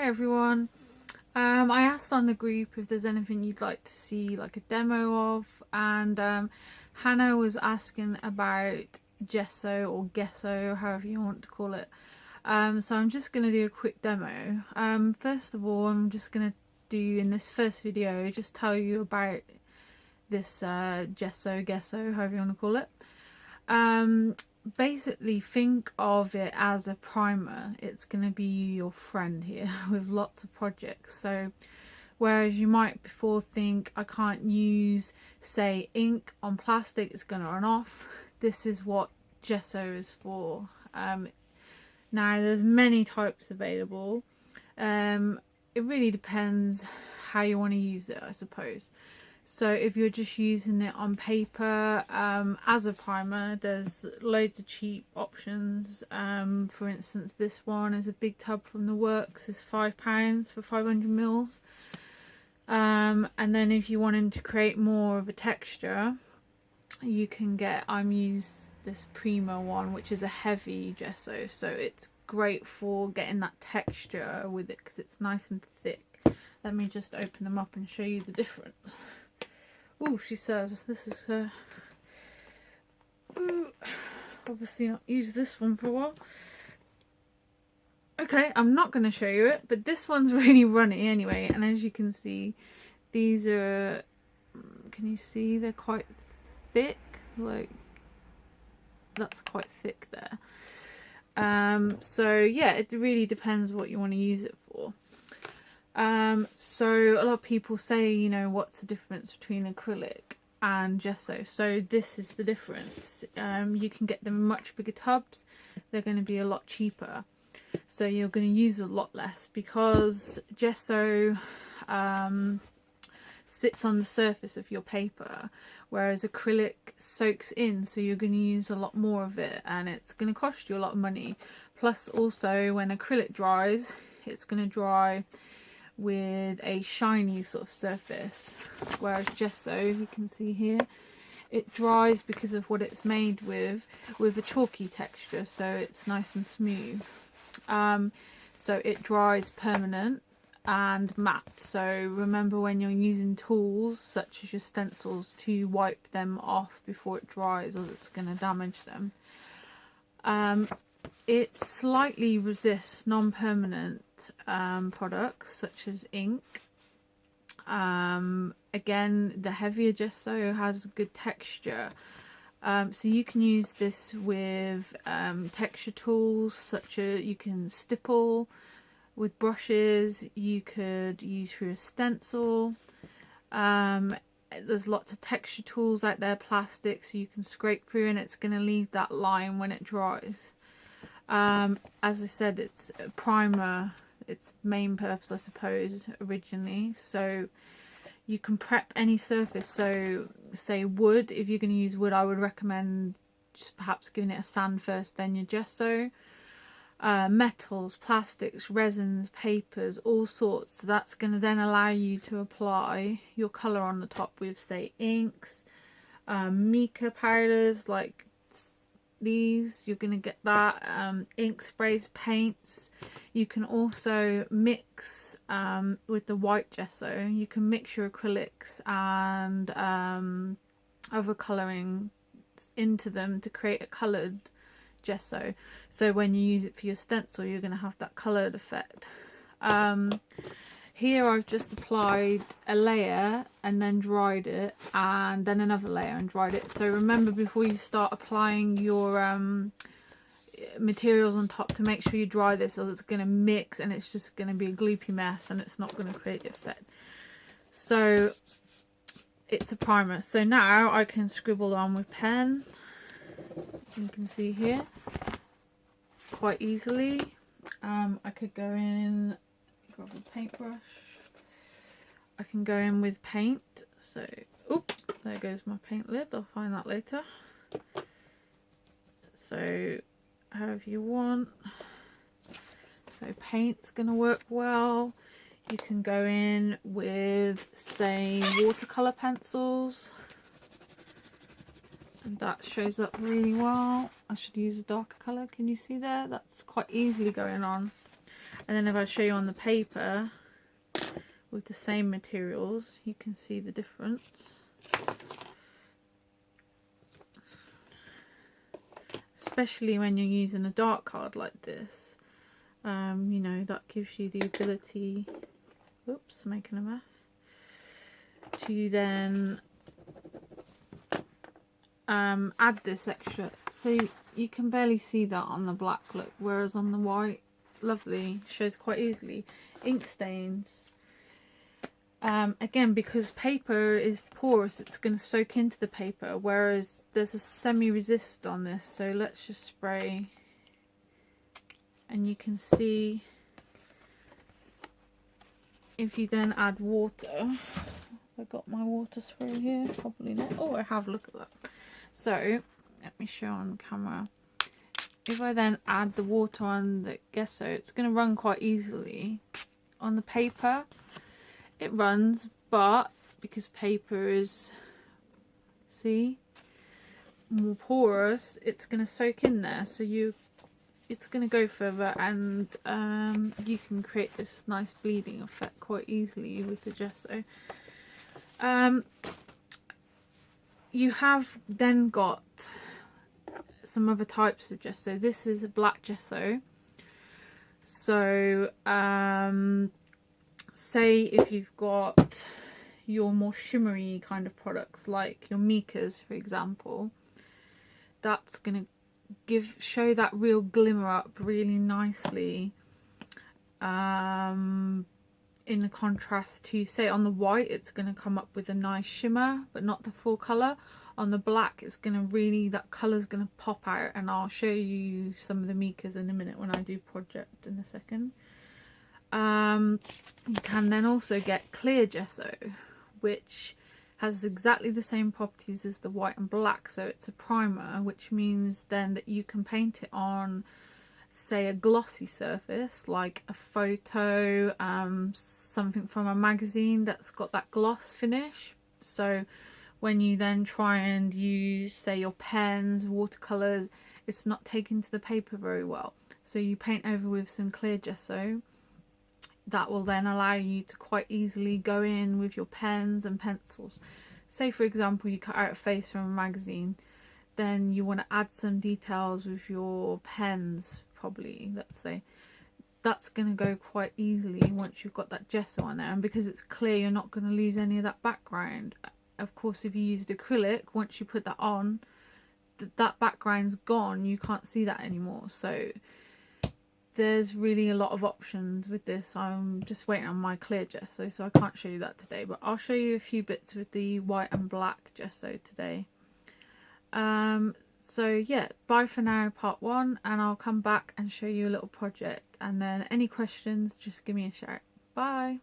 Hi everyone. I asked on the group if there's anything you'd like to see like a demo of, and Hannah was asking about gesso or gesso, however you want to call it. So I'm just going to do a quick demo. First of all, I'm just going to do in this first video just tell you about this gesso, however you want to call it. Basically think of it as a primer. It's going to be your friend here with lots of projects. So whereas you might before think I can't use, say, ink on plastic, it's going to run off, this is what gesso is for. Now there's many types available. It really depends how you want to use it, I suppose. So if you're just using it on paper as a primer, there's loads of cheap options. For instance, this one is a big tub from the works, is £5 for 500 mils. And then if you wanted to create more of a texture, you can get, I'm used this Prima one, which is a heavy gesso, so it's great for getting that texture with it because it's nice and thick. Let me just open them up and show you the difference. Oh, she says this is obviously not used this one for a while. Okay, I'm not going to show you it, but this one's really runny anyway, and as you can see, these are, can you see, they're quite thick, like that's quite thick there. So yeah, it really depends what you want to use it for. So a lot of people say, you know, what's the difference between acrylic and gesso? So this is the difference. You can get them in much bigger tubs. They're going to be a lot cheaper. So you're going to use a lot less because gesso sits on the surface of your paper, whereas acrylic soaks in, so you're going to use a lot more of it and it's going to cost you a lot of money. Plus also when acrylic dries, it's going to dry with a shiny sort of surface, whereas gesso, you can see here, it dries because of what it's made with a chalky texture, so it's nice and smooth. So it dries permanent and matte, so remember when you're using tools such as your stencils to wipe them off before it dries, or it's going to damage them. It slightly resists non-permanent products such as ink. Again, the heavier gesso has good texture. So you can use this with texture tools such as, you can stipple with brushes, you could use through a stencil. There's lots of texture tools out there, plastic, so you can scrape through and it's going to leave that line when it dries. As I said, it's a primer, its main purpose I suppose originally, so you can prep any surface. So say wood, if you're going to use wood, I would recommend just perhaps giving it a sand first, then your gesso. Metals, plastics, resins, papers, all sorts, so that's going to then allow you to apply your colour on the top with, say, inks, mica powders like these, you're going to get that, ink sprays, paints. You can also mix with the white gesso, you can mix your acrylics and other colouring into them to create a coloured gesso, so when you use it for your stencil you're going to have that coloured effect. Here I've just applied a layer and then dried it, and then another layer and dried it. So remember, before you start applying your materials on top, to make sure you dry this, or it's going to mix and it's just going to be a gloopy mess and it's not going to create the effect. So it's a primer. So now I can scribble on with pen, you can see here, quite easily. I could go in, grab a paintbrush, I can go in with paint, so oops, there goes my paint lid, I'll find that later. So however you want, so paint's gonna work well. You can go in with, say, watercolour pencils, and that shows up really well. I should use a darker colour, can you see there? That's quite easily going on. And then if I show you on the paper with the same materials, you can see the difference. Especially when you're using a dark card like this, you know, that gives you the ability, oops, making a mess, to then add this extra. So you can barely see that on the black look, whereas on the white, lovely, shows quite easily. Ink stains. Again, because paper is porous, it's going to soak into the paper, whereas there's a semi-resist on this. So let's just spray, and you can see if you then add water. Have I got my water spray here? Probably not. Oh, I have, look at that. So let me show on camera. If I then add the water on the gesso, it's going to run quite easily. On the paper it runs, but because paper is, see, more porous, it's going to soak in there, so it's going to go further, and you can create this nice bleeding effect quite easily with the gesso. You have then got some other types of gesso. This is a black gesso. So say if you've got your more shimmery kind of products, like your micas, for example, that's gonna show that real glimmer up really nicely, in the contrast to, say, on the white, it's going to come up with a nice shimmer but not the full colour. On the black, it's going to really, that colour's going to pop out, and I'll show you some of the micas in a minute when I do project in a second. You can then also get clear gesso, which has exactly the same properties as the white and black, so it's a primer, which means then that you can paint it on, say, a glossy surface like a photo, something from a magazine that's got that gloss finish. So when you then try and use, say, your pens, watercolours, it's not taken to the paper very well. So you paint over with some clear gesso. That will then allow you to quite easily go in with your pens and pencils. Say, for example, you cut out a face from a magazine, then you want to add some details with your pens, probably, let's say. That's going to go quite easily once you've got that gesso on there, and because it's clear, you're not going to lose any of that background. Of course, if you used acrylic, once you put that on, that background's gone, you can't see that anymore. So there's really a lot of options with this. I'm just waiting on my clear gesso, so I can't show you that today, but I'll show you a few bits with the white and black gesso today. So yeah, bye for now, part 1, and I'll come back and show you a little project, and then any questions, just give me a shout. Bye.